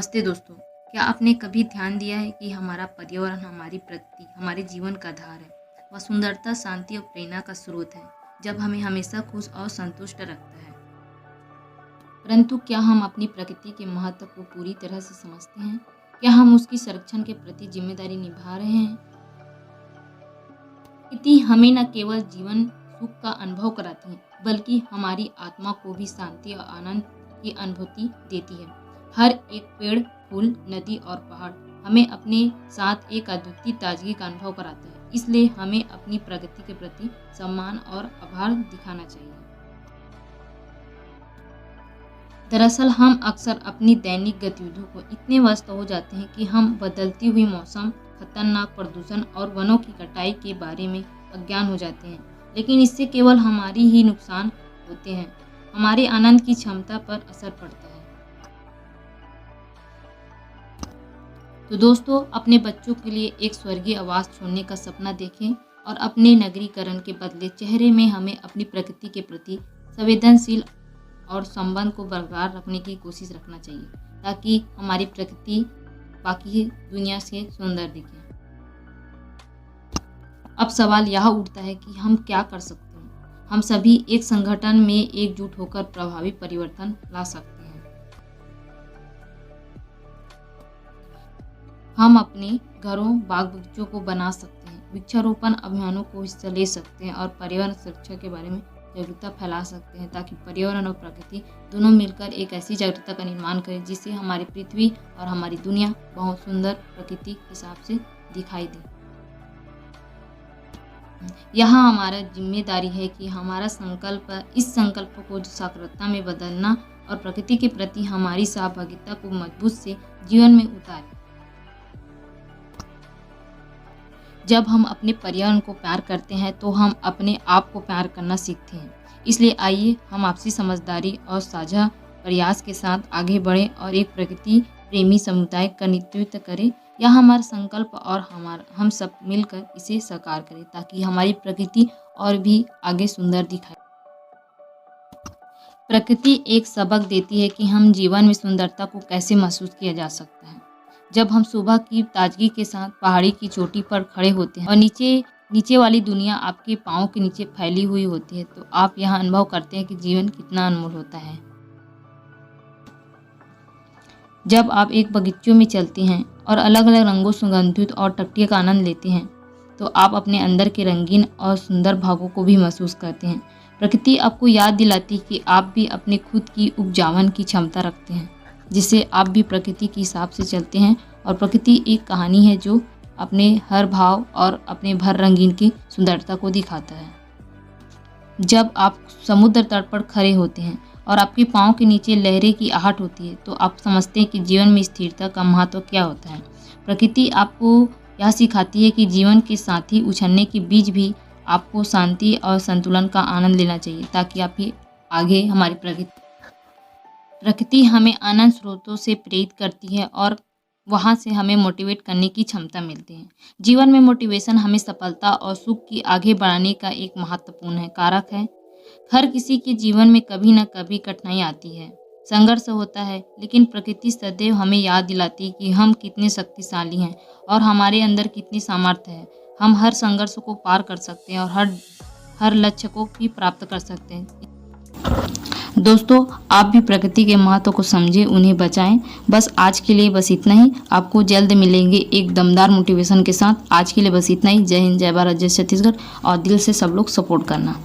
नमस्ते दोस्तों। क्या आपने कभी ध्यान दिया है कि हमारा पर्यावरण हमारी प्रकृति हमारे जीवन का आधार है। वह सुंदरता, शांति और प्रेरणा का स्रोत है, जब हमें हमेशा खुश और संतुष्ट रखता है। परंतु क्या हम अपनी प्रकृति के महत्व को पूरी तरह से समझते हैं? क्या हम उसकी संरक्षण के प्रति जिम्मेदारी निभा रहे हैं? प्रकृति हमें न केवल जीवन सुख का अनुभव कराती है, बल्कि हमारी आत्मा को भी शांति और आनंद की अनुभूति देती है। हर एक पेड़, फूल, नदी और पहाड़ हमें अपने साथ एक अद्वितीय ताजगी का अनुभव कराता है। इसलिए हमें अपनी प्रकृति के प्रति सम्मान और आभार दिखाना चाहिए। दरअसल हम अक्सर अपनी दैनिक गतिविधियों को इतने व्यस्त हो जाते हैं कि हम बदलती हुई मौसम, खतरनाक प्रदूषण और वनों की कटाई के बारे में अज्ञान हो जाते हैं। लेकिन इससे केवल हमारी ही नुकसान होते हैं, हमारे आनंद की क्षमता पर असर पड़ता है। तो दोस्तों, अपने बच्चों के लिए एक स्वर्गीय आवास छोड़ने का सपना देखें और अपने नगरीकरण के बदले चेहरे में हमें अपनी प्रकृति के प्रति संवेदनशील और संबंध को बरकरार रखने की कोशिश रखना चाहिए, ताकि हमारी प्रकृति बाकी दुनिया से सुंदर दिखे। अब सवाल यह उठता है कि हम क्या कर सकते हैं। हम सभी एक संगठन में एकजुट होकर प्रभावी परिवर्तन ला सकते हैं। हम अपने घरों, बाग बगीचों को बना सकते हैं, वृक्षारोपण अभियानों को हिस्सा ले सकते हैं और पर्यावरण सुरक्षा के बारे में जागरूकता फैला सकते हैं, ताकि पर्यावरण और प्रकृति दोनों मिलकर एक ऐसी जागरूकता का निर्माण करें जिससे हमारी पृथ्वी और हमारी दुनिया बहुत सुंदर प्रकृति के हिसाब से दिखाई दे। यहाँ हमारा जिम्मेदारी है कि हमारा इस संकल्प को साकारता में बदलना और प्रकृति के प्रति हमारी सहभागिता को मजबूत से जीवन में उतारें। जब हम अपने पर्यावरण को प्यार करते हैं तो हम अपने आप को प्यार करना सीखते हैं। इसलिए आइए हम आपसी समझदारी और साझा प्रयास के साथ आगे बढ़ें और एक प्रकृति प्रेमी समुदाय का नेतृत्व करें। यह हमारा संकल्प और हम सब मिलकर इसे साकार करें, ताकि हमारी प्रकृति और भी आगे सुंदर दिखाए। प्रकृति एक सबक देती है कि हम जीवन में सुंदरता को कैसे महसूस किया जा सकता है। जब हम सुबह की ताजगी के साथ पहाड़ी की चोटी पर खड़े होते हैं और नीचे वाली दुनिया आपके पाँव के नीचे फैली हुई होती है, तो आप यह अनुभव करते हैं कि जीवन कितना अनमोल होता है। जब आप एक बगीचों में चलते हैं और अलग अलग रंगों, सुगंधित और टकटियों का आनंद लेते हैं, तो आप अपने अंदर के रंगीन और सुंदर भागों को भी महसूस करते हैं। प्रकृति आपको याद दिलाती है कि आप भी अपने खुद की उपजावन की क्षमता रखते हैं, जिससे आप भी प्रकृति के हिसाब से चलते हैं। और प्रकृति एक कहानी है जो अपने हर भाव और अपने भर रंगीन की सुंदरता को दिखाता है। जब आप समुद्र तट पर खड़े होते हैं और आपके पाँव के नीचे लहरें की आहट होती है, तो आप समझते हैं कि जीवन में स्थिरता का महत्व क्या होता है। प्रकृति आपको यह सिखाती है कि जीवन के साथ ही उछलने के बीच भी आपको शांति और संतुलन का आनंद लेना चाहिए, ताकि आप ही आगे हमारी प्रकृति हमें आनंद स्रोतों से प्रेरित करती है और वहाँ से हमें मोटिवेट करने की क्षमता मिलती है। जीवन में मोटिवेशन हमें सफलता और सुख की आगे बढ़ाने का एक महत्वपूर्ण कारक है। हर किसी के जीवन में कभी न कभी कठिनाई आती है, संघर्ष होता है, लेकिन प्रकृति सदैव हमें याद दिलाती है कि हम कितने शक्तिशाली हैं और हमारे अंदर कितनी सामर्थ्य है। हम हर संघर्ष को पार कर सकते हैं और हर लक्ष्य को भी प्राप्त कर सकते हैं। दोस्तों, आप भी प्रकृति के महत्व को समझें, उन्हें बचाएं। बस आज के लिए बस इतना ही। आपको जल्द मिलेंगे एक दमदार मोटिवेशन के साथ। आज के लिए बस इतना ही। जय हिंद, जय भारत, जय छत्तीसगढ़। और दिल से सब लोग सपोर्ट करना।